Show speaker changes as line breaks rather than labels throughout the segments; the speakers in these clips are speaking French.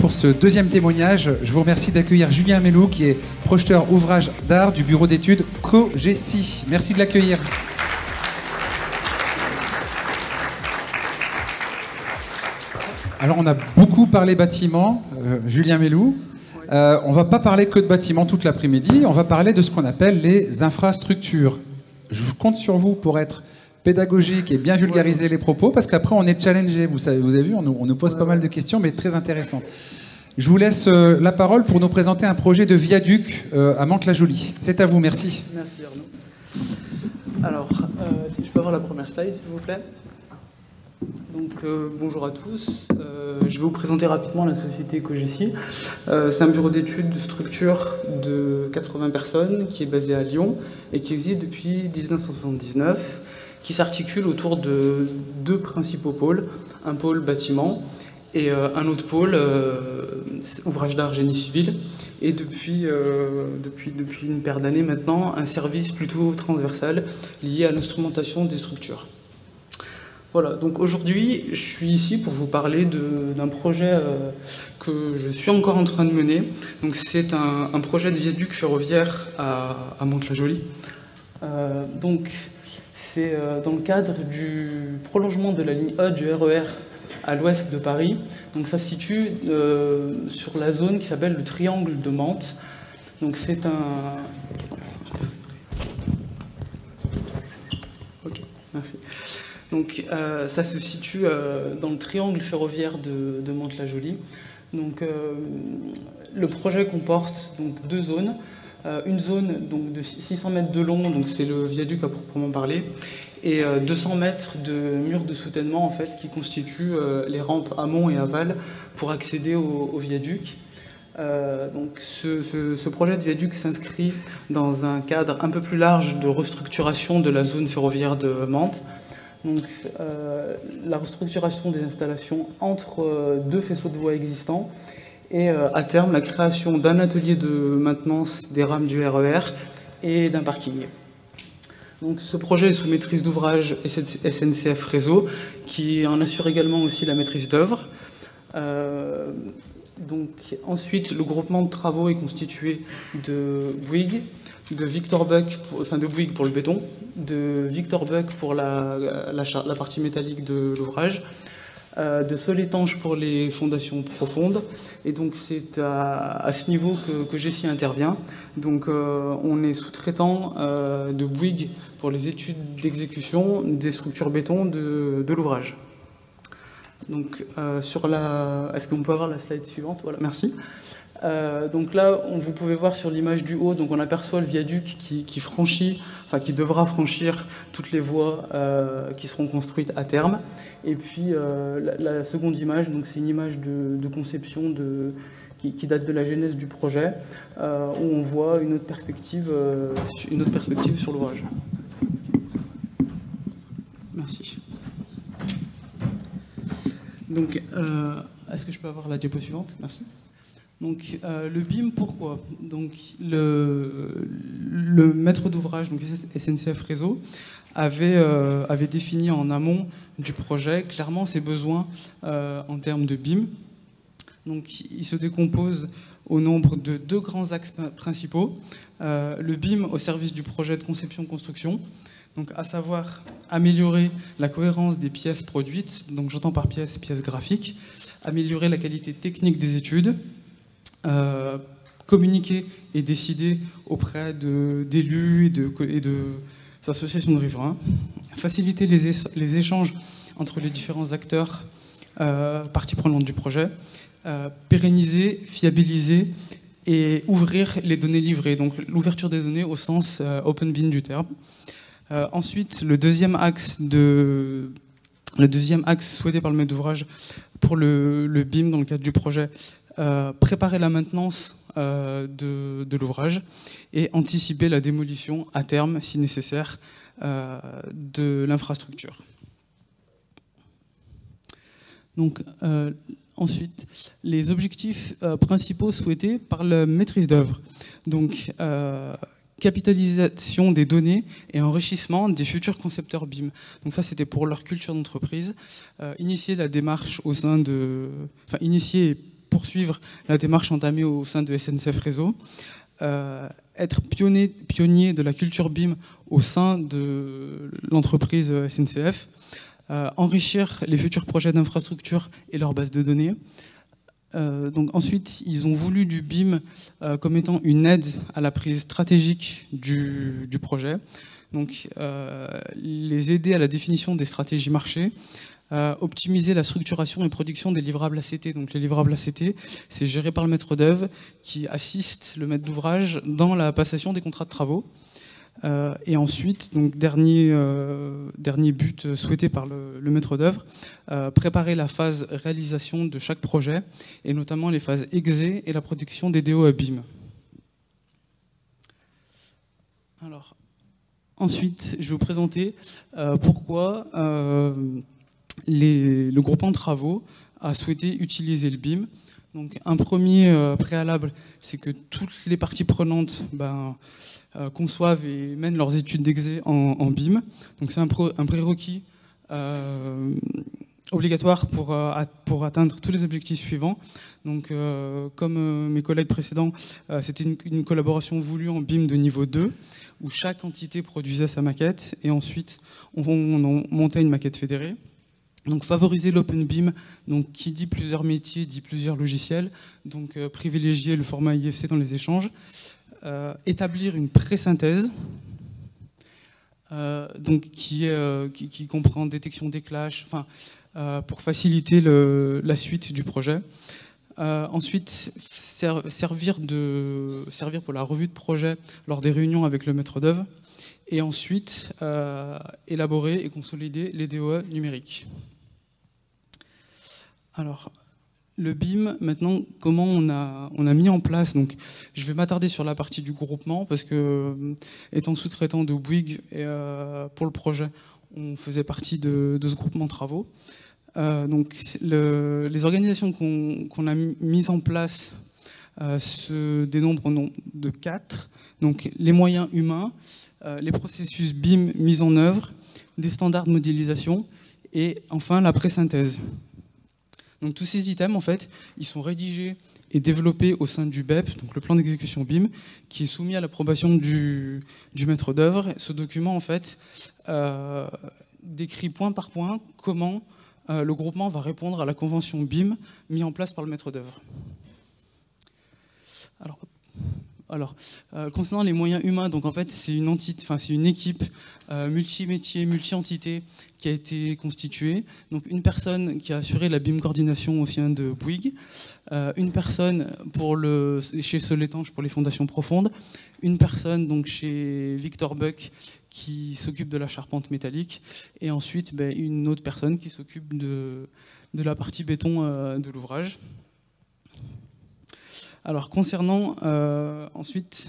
pour ce deuxième témoignage. Je vous remercie d'accueillir Julien Mellou, qui est projeteur ouvrage d'art du bureau d'études COGECI. Merci de l'accueillir. Alors, on a beaucoup parlé bâtiment, Julien Mellou. On ne va pas parler que de bâtiments toute l'après-midi, on va parler de ce qu'on appelle les infrastructures. Je compte sur vous pour être pédagogique et bien vulgariser les propos, parce qu'après on est challengé. Vous avez vu, on nous pose pas mal de questions, mais très intéressantes. Je vous laisse la parole pour nous présenter un projet de viaduc à Mantes-la-Jolie. C'est à vous, merci.
Merci Arnaud. Alors, si je peux avoir la première slide, s'il vous plaît. Donc, bonjour à tous. Je vais vous présenter rapidement la société COGECI. C'est un bureau d'études de structure de 80 personnes qui est basé à Lyon et qui existe depuis 1979, qui s'articule autour de deux principaux pôles. Un pôle bâtiment et un autre pôle ouvrage d'art génie civil. Et depuis une paire d'années maintenant, un service plutôt transversal lié à l'instrumentation des structures. Voilà, donc aujourd'hui, je suis ici pour vous parler d'un projet que je suis encore en train de mener. Donc c'est un projet de viaduc ferroviaire à Mantes-la-Jolie. Donc c'est dans le cadre du prolongement de la ligne A du RER à l'ouest de Paris. Donc ça se situe sur la zone qui s'appelle le triangle de Mantes. Donc c'est un... Ok, merci. Donc ça se situe dans le triangle ferroviaire de Mantes-la-Jolie. Donc le projet comporte donc deux zones. Une zone donc, de 600 mètres de long, donc c'est le viaduc à proprement parler, et 200 mètres de murs de soutènement en fait, qui constituent les rampes amont et aval pour accéder au viaduc. Donc ce projet de viaduc s'inscrit dans un cadre un peu plus large de restructuration de la zone ferroviaire de Mantes. Donc, la restructuration des installations entre deux faisceaux de voies existants et à terme la création d'un atelier de maintenance des rames du RER et d'un parking. Donc, ce projet est sous maîtrise d'ouvrage SNCF Réseau qui en assure également aussi la maîtrise d'œuvre. Donc, ensuite, le groupement de travaux est constitué de Bouygues, de Victor Buck, de Bouygues pour le béton, de Victor Buck pour la partie métallique de l'ouvrage, de Sol Étanche pour les fondations profondes. Et donc c'est à ce niveau que COGECI intervient. Donc on est sous-traitant de Bouygues pour les études d'exécution des structures béton de l'ouvrage. Donc est-ce qu'on peut avoir la slide suivante? Voilà, merci. Donc là, vous pouvez voir sur l'image du haut, donc on aperçoit le viaduc qui devra franchir toutes les voies qui seront construites à terme. Et puis la seconde image, donc c'est une image de conception qui date de la genèse du projet, où on voit une autre perspective sur l'ouvrage. Merci. Donc, est-ce que je peux avoir la diapo suivante? Merci. Donc le BIM, pourquoi? Donc le maître d'ouvrage, donc SNCF Réseau, avait défini en amont du projet clairement ses besoins en termes de BIM. Donc il se décompose au nombre de deux grands axes principaux. Le BIM au service du projet de conception-construction, donc à savoir améliorer la cohérence des pièces produites, donc j'entends par pièces graphiques, améliorer la qualité technique des études, communiquer et décider auprès d'élus et de associations de riverains, faciliter les échanges entre les différents acteurs parties prenantes du projet, pérenniser, fiabiliser et ouvrir les données livrées, donc l'ouverture des données au sens open BIM du terme. Ensuite, le deuxième axe souhaité par le maître d'ouvrage pour le BIM dans le cadre du projet, préparer la maintenance de l'ouvrage et anticiper la démolition à terme, si nécessaire, de l'infrastructure. Donc, ensuite, les objectifs principaux souhaités par la maîtrise d'œuvre. Donc, capitalisation des données et enrichissement des futurs concepteurs BIM. Donc ça, c'était pour leur culture d'entreprise. Initier la démarche initier et poursuivre la démarche entamée au sein de SNCF Réseau, être pionnier de la culture BIM au sein de l'entreprise SNCF, enrichir les futurs projets d'infrastructure et leur base de données. Donc ensuite, ils ont voulu du BIM comme étant une aide à la prise stratégique du projet. Donc les aider à la définition des stratégies marché, optimiser la structuration et production des livrables ACT. Donc les livrables ACT, c'est géré par le maître d'œuvre qui assiste le maître d'ouvrage dans la passation des contrats de travaux. Et ensuite, donc dernier but souhaité par le maître d'œuvre, préparer la phase réalisation de chaque projet, et notamment les phases exé et la production des DO à BIM. Alors, ensuite, je vais vous présenter pourquoi le groupement de travaux a souhaité utiliser le BIM. Donc, un premier préalable, c'est que toutes les parties prenantes conçoivent et mènent leurs études d'exé en BIM. Donc, c'est un prérequis obligatoire pour atteindre tous les objectifs suivants. Donc, comme mes collègues précédents, c'était une collaboration voulue en BIM de niveau 2, où chaque entité produisait sa maquette, et ensuite, on montait une maquette fédérée. Donc favoriser l'open BIM, donc qui dit plusieurs métiers, dit plusieurs logiciels, donc privilégier le format IFC dans les échanges, établir une pré-synthèse, donc qui comprend détection des clashs, pour faciliter la suite du projet. Ensuite, servir pour la revue de projet lors des réunions avec le maître d'œuvre, et ensuite élaborer et consolider les DOE numériques. Alors, le BIM, maintenant, comment on a mis en place, donc je vais m'attarder sur la partie du groupement, parce que, étant sous-traitant de Bouygues pour le projet, on faisait partie de ce groupement de travaux. Donc, les organisations qu'on a mises en place se dénombrent de 4. Donc, les moyens humains, les processus BIM mis en œuvre, des standards de modélisation, et enfin la pré-synthèse. Donc tous ces items, en fait, ils sont rédigés et développés au sein du BEP, donc le plan d'exécution BIM, qui est soumis à l'approbation du maître d'œuvre. Ce document, en fait, décrit point par point comment le groupement va répondre à la convention BIM mise en place par le maître d'œuvre. Alors, concernant les moyens humains, donc en fait c'est une équipe multi-métiers, multi-entités qui a été constituée. Donc une personne qui a assuré la BIM coordination au sein de Bouygues, une personne chez Soletanche pour les fondations profondes, une personne donc chez Victor Buck qui s'occupe de la charpente métallique, et ensuite une autre personne qui s'occupe de la partie béton de l'ouvrage. Alors concernant ensuite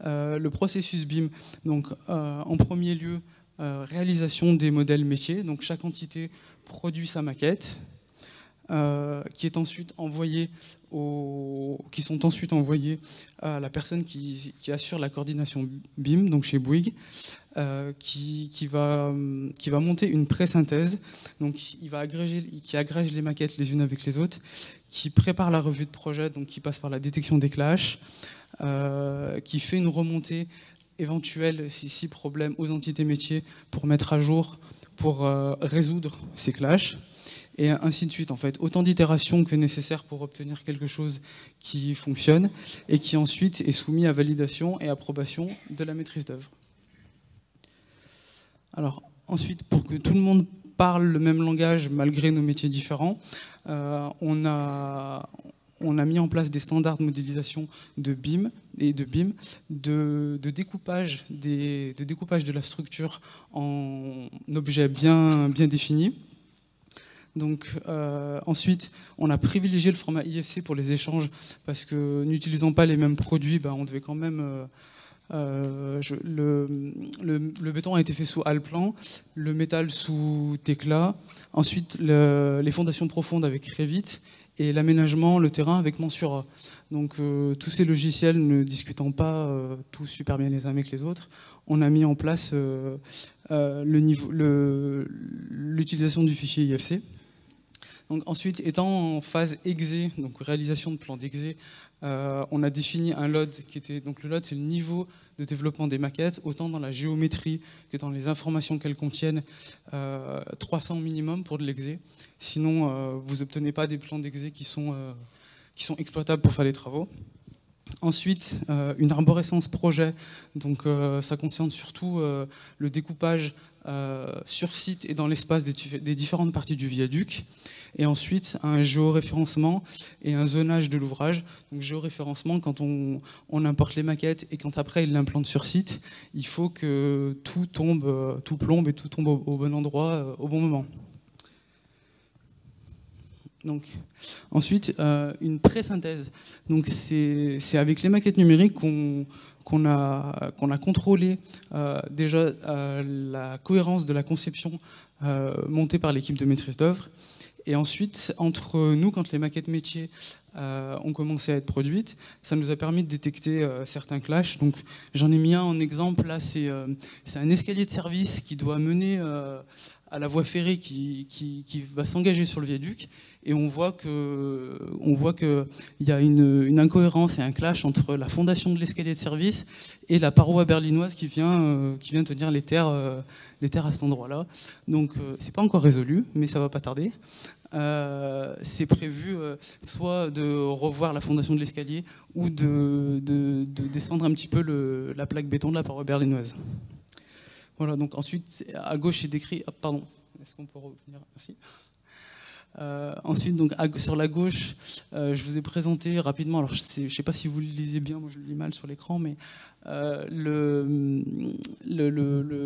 le processus BIM, donc en premier lieu réalisation des modèles métiers, donc chaque entité produit sa maquette qui sont ensuite envoyés à la personne qui assure la coordination BIM, donc chez Bouygues, qui va monter une pré-synthèse, donc qui agrège les maquettes les unes avec les autres, qui prépare la revue de projet, donc qui passe par la détection des clashs, qui fait une remontée éventuelle, si problème, aux entités métiers pour mettre à jour, pour résoudre ces clashs, et ainsi de suite. En fait, autant d'itérations que nécessaire pour obtenir quelque chose qui fonctionne et qui ensuite est soumis à validation et approbation de la maîtrise d'œuvre. Alors ensuite, pour que tout le monde parle le même langage malgré nos métiers différents, on a mis en place des standards de modélisation de BIM et de découpage de la structure en objets bien définis. Donc ensuite, on a privilégié le format IFC pour les échanges parce que n'utilisant pas les mêmes produits, on devait quand même... le béton a été fait sous Allplan, le métal sous Tekla, ensuite les fondations profondes avec Revit et l'aménagement, le terrain avec Mensura. Donc tous ces logiciels ne discutant pas tous super bien les uns avec les autres, on a mis en place l'utilisation du fichier IFC. Donc ensuite, étant en phase exé, donc réalisation de plan d'exé, on a défini un LOD qui était, donc le LOD c'est le niveau de développement des maquettes, autant dans la géométrie que dans les informations qu'elles contiennent, 300 minimum pour de l'exé. Sinon, vous n'obtenez pas des plans d'exé qui sont exploitables pour faire les travaux. Ensuite, une arborescence projet, donc ça concerne surtout le découpage sur site et dans l'espace des différentes parties du viaduc. Et ensuite, un géoréférencement et un zonage de l'ouvrage. Donc géoréférencement, quand on importe les maquettes et quand après il l'impplante sur site, il faut que tout tombe, tout plombe et tout tombe au bon endroit, au bon moment. Donc, ensuite, une pré-synthèse. Donc, c'est avec les maquettes numériques qu'on a contrôlé déjà la cohérence de la conception montée par l'équipe de maîtrise d'œuvre. Et ensuite, entre nous, quand les maquettes métiers ont commencé à être produites, ça nous a permis de détecter certains clashs. Donc, j'en ai mis un en exemple. Là, c'est un escalier de service qui doit mener à la voie ferrée qui va s'engager sur le viaduc. Et on voit qu'il y a une incohérence et un clash entre la fondation de l'escalier de service et la paroi berlinoise qui vient tenir les terres à cet endroit-là. Donc, c'est pas encore résolu, mais ça va pas tarder. C'est prévu soit de revoir la fondation de l'escalier ou de descendre un petit peu la plaque béton de la paroi berlinoise. Voilà, donc ensuite, à gauche, c'est décrit... Ah, pardon, est-ce qu'on peut revenir? Merci. Ensuite, donc, sur la gauche, je vous ai présenté rapidement, alors je ne sais pas si vous le lisez bien, moi je le lis mal sur l'écran, mais le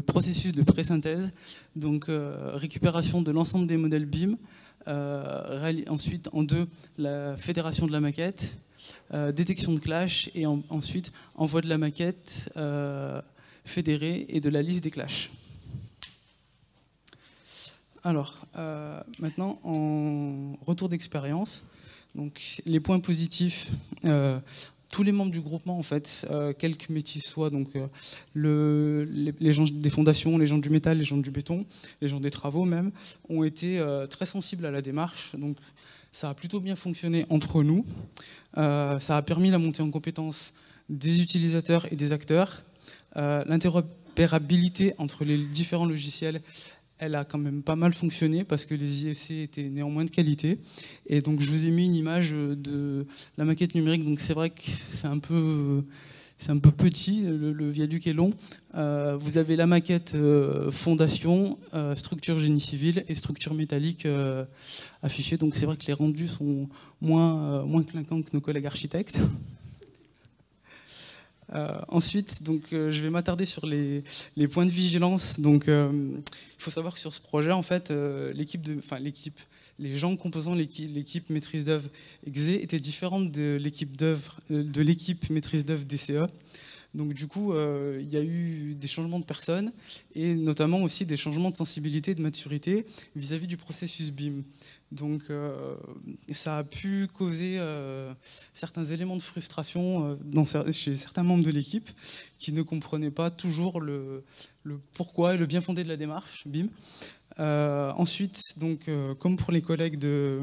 processus de pré-synthèse, donc récupération de l'ensemble des modèles BIM, ensuite en deux, la fédération de la maquette, détection de clash, et ensuite envoi de la maquette fédérée et de la liste des clashs. Alors, maintenant, en retour d'expérience, donc les points positifs, tous les membres du groupement, en fait, quelques métiers soient, donc les gens des fondations, les gens du métal, les gens du béton, les gens des travaux même, ont été très sensibles à la démarche. Donc, ça a plutôt bien fonctionné entre nous. Ça a permis la montée en compétence des utilisateurs et des acteurs. L'interopérabilité entre les différents logiciels, elle a quand même pas mal fonctionné parce que les IFC étaient néanmoins de qualité. Et donc je vous ai mis une image de la maquette numérique. Donc c'est vrai que c'est un peu petit, le viaduc est long. Vous avez la maquette fondation, structure génie civil et structure métallique affichée. Donc c'est vrai que les rendus sont moins clinquants que nos collègues architectes. Ensuite, donc, je vais m'attarder sur les points de vigilance. Donc, il faut savoir que sur ce projet, en fait, les gens composant l'équipe maîtrise d'œuvre exé étaient différentes de l'équipe maîtrise d'œuvre DCE. Donc, du coup, il y a eu des changements de personnes et notamment aussi des changements de sensibilité et de maturité vis-à-vis du processus BIM. Donc ça a pu causer certains éléments de frustration chez certains membres de l'équipe qui ne comprenaient pas toujours le pourquoi et le bien fondé de la démarche BIM. Ensuite, donc, comme pour les collègues de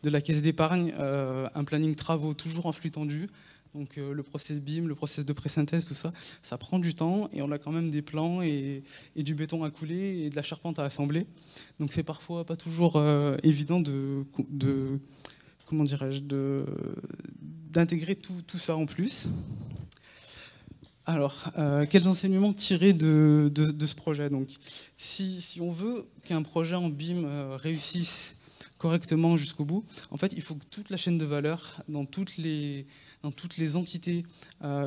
la caisse d'épargne, un planning travaux toujours en flux tendu. Donc le process BIM, le process de pré-synthèse, tout ça, ça prend du temps et on a quand même des plans et du béton à couler et de la charpente à assembler. Donc c'est parfois pas toujours évident d'intégrer tout ça en plus. Alors, quels enseignements tirer de ce projet? Donc, si on veut qu'un projet en BIM réussisse correctement jusqu'au bout, en fait, il faut que toute la chaîne de valeur, dans toutes les entités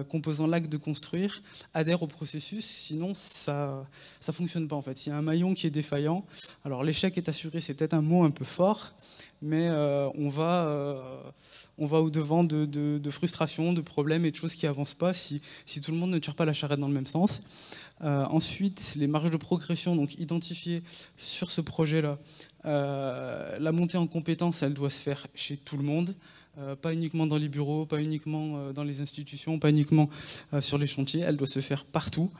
composant l'acte de construire, adhèrent au processus, sinon ça ne fonctionne pas. En fait, s'il y a un maillon qui est défaillant, alors l'échec est assuré, c'est peut-être un mot un peu fort, mais on va au-devant de frustrations, de problèmes et de choses qui n'avancent pas si tout le monde ne tire pas la charrette dans le même sens. Ensuite, les marges de progression, donc identifiées sur ce projet-là. La montée en compétences, elle doit se faire chez tout le monde, pas uniquement dans les bureaux, pas uniquement dans les institutions, pas uniquement sur les chantiers, elle doit se faire partout.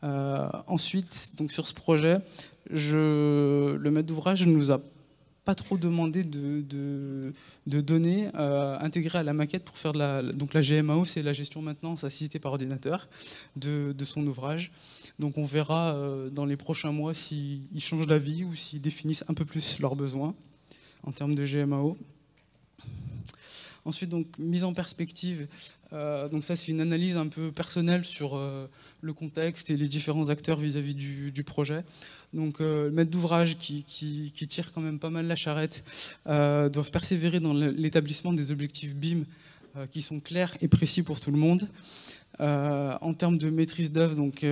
Ensuite, donc sur ce projet, le maître d'ouvrage nous a pas trop demandé de données intégrées à la maquette pour faire donc la GMAO, c'est la gestion maintenance assistée par ordinateur de son ouvrage. Donc on verra dans les prochains mois s'ils changent d'avis ou s'ils définissent un peu plus leurs besoins en termes de GMAO. Ensuite, donc, mise en perspective, donc ça c'est une analyse un peu personnelle sur le contexte et les différents acteurs vis-à-vis du projet. Donc le maître d'ouvrage qui tire quand même pas mal la charrette doivent persévérer dans l'établissement des objectifs BIM qui sont clairs et précis pour tout le monde. En termes de maîtrise d'œuvre, donc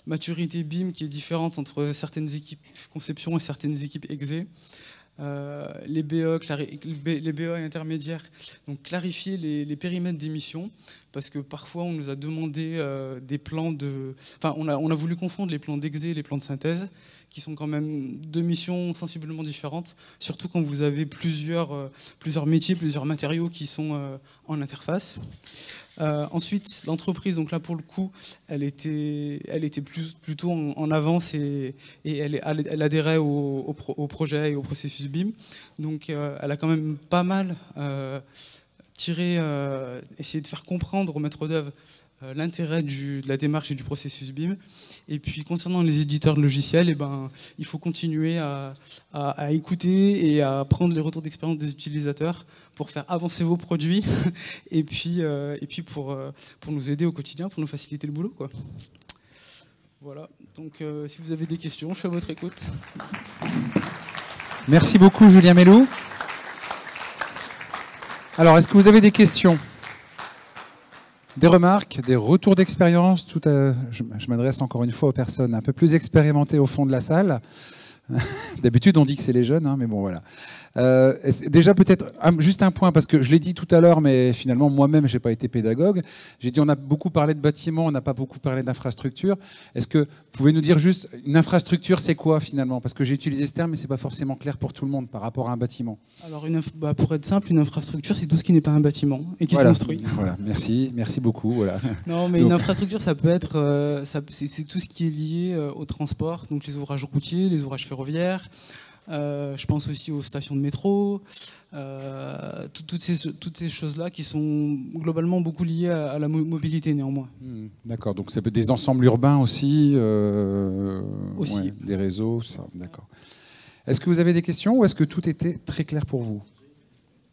maturité BIM qui est différente entre certaines équipes conception et certaines équipes exé. Les BE intermédiaires, donc clarifier les périmètres d'émission, parce que parfois on nous a demandé des plans de... Enfin, on a voulu confondre les plans d'exé et les plans de synthèse, qui sont quand même deux missions sensiblement différentes, surtout quand vous avez plusieurs métiers, plusieurs matériaux qui sont en interface. Ensuite, l'entreprise, donc là pour le coup, elle était plutôt en avance et elle adhérait au projet et au processus BIM. Donc elle a quand même pas mal essayé de faire comprendre au maître d'œuvre l'intérêt de la démarche et du processus BIM. Et puis concernant les éditeurs de logiciels, il faut continuer à écouter et à prendre les retours d'expérience des utilisateurs pour faire avancer vos produits et puis pour nous aider au quotidien, pour nous faciliter le boulot, quoi. Voilà, donc si vous avez des questions, je suis à votre écoute.
Merci beaucoup Julien Melou. Alors, est-ce que vous avez des questions ? Des remarques, des retours d'expérience. Je m'adresse encore une fois aux personnes un peu plus expérimentées au fond de la salle. D'habitude, on dit que c'est les jeunes, hein, mais bon, voilà. Déjà, peut-être juste un point, parce que je l'ai dit tout à l'heure, mais finalement, moi-même, je n'ai pas été pédagogue. J'ai dit, on a beaucoup parlé de bâtiments, on n'a pas beaucoup parlé d'infrastructure. Est-ce que vous pouvez nous dire juste, une infrastructure, c'est quoi, finalement? Parce que j'ai utilisé ce terme, mais ce n'est pas forcément clair pour tout le monde par rapport à un bâtiment. Alors,
pour être simple, une infrastructure, c'est tout ce qui n'est pas un bâtiment et qui se construit.
Voilà, merci beaucoup. Voilà.
Non, mais une infrastructure, ça peut être, c'est tout ce qui est lié au transport, donc les ouvrages routiers, les ouvrages ferroviaires. Je pense aussi aux stations de métro, toutes ces choses-là qui sont globalement beaucoup liées à la mobilité néanmoins.
D'accord, donc ça peut être des ensembles urbains aussi,
ouais,
des réseaux, ça, d'accord. Est-ce que vous avez des questions ou est-ce que tout était très clair pour vous?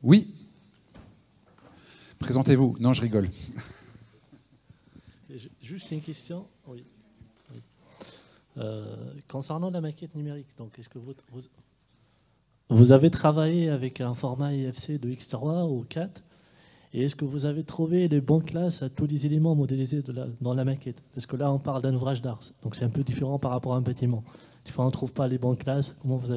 Oui. Présentez-vous. Non, je rigole.
Juste une question. Oui. Concernant la maquette numérique, donc est-ce que vous avez travaillé avec un format IFC de X3 ou 4 et est-ce que vous avez trouvé les bonnes classes à tous les éléments modélisés dans la maquette? Parce que là on parle d'un ouvrage d'art, donc c'est un peu différent par rapport à un bâtiment. Des fois on ne trouve pas les bonnes classes. Comment vous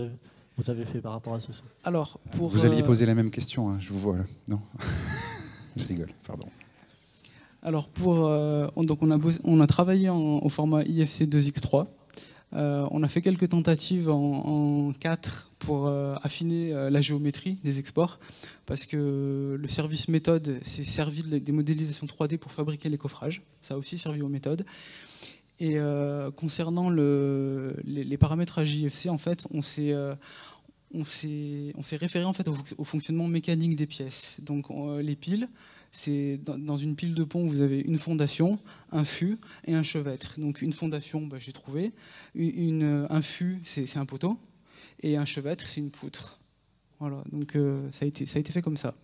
avez fait par rapport à ceci?
Alors,
vous alliez poser la même question, hein, je vous vois là. Non. Je rigole, pardon.
Alors donc on a travaillé au format IFC 2X3. On a fait quelques tentatives en 4 pour affiner la géométrie des exports, parce que le service méthode s'est servi des modélisations 3D pour fabriquer les coffrages. Ça a aussi servi aux méthodes. Et concernant les paramétrages IFC, en fait, on s'est référé en fait au fonctionnement mécanique des pièces. Donc les piles, c'est dans une pile de pont, vous avez une fondation, un fût et un chevêtre. Donc une fondation, j'ai trouvé. Un fût, c'est un poteau. Et un chevêtre, c'est une poutre. Voilà, donc ça a été fait comme ça.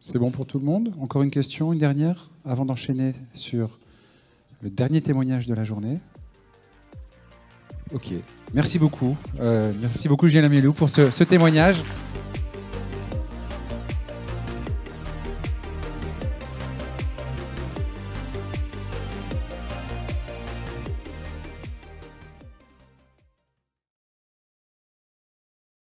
C'est bon pour tout le monde? Encore une question, une dernière, avant d'enchaîner sur le dernier témoignage de la journée. Ok, merci beaucoup. Merci beaucoup Julien Melou pour ce témoignage.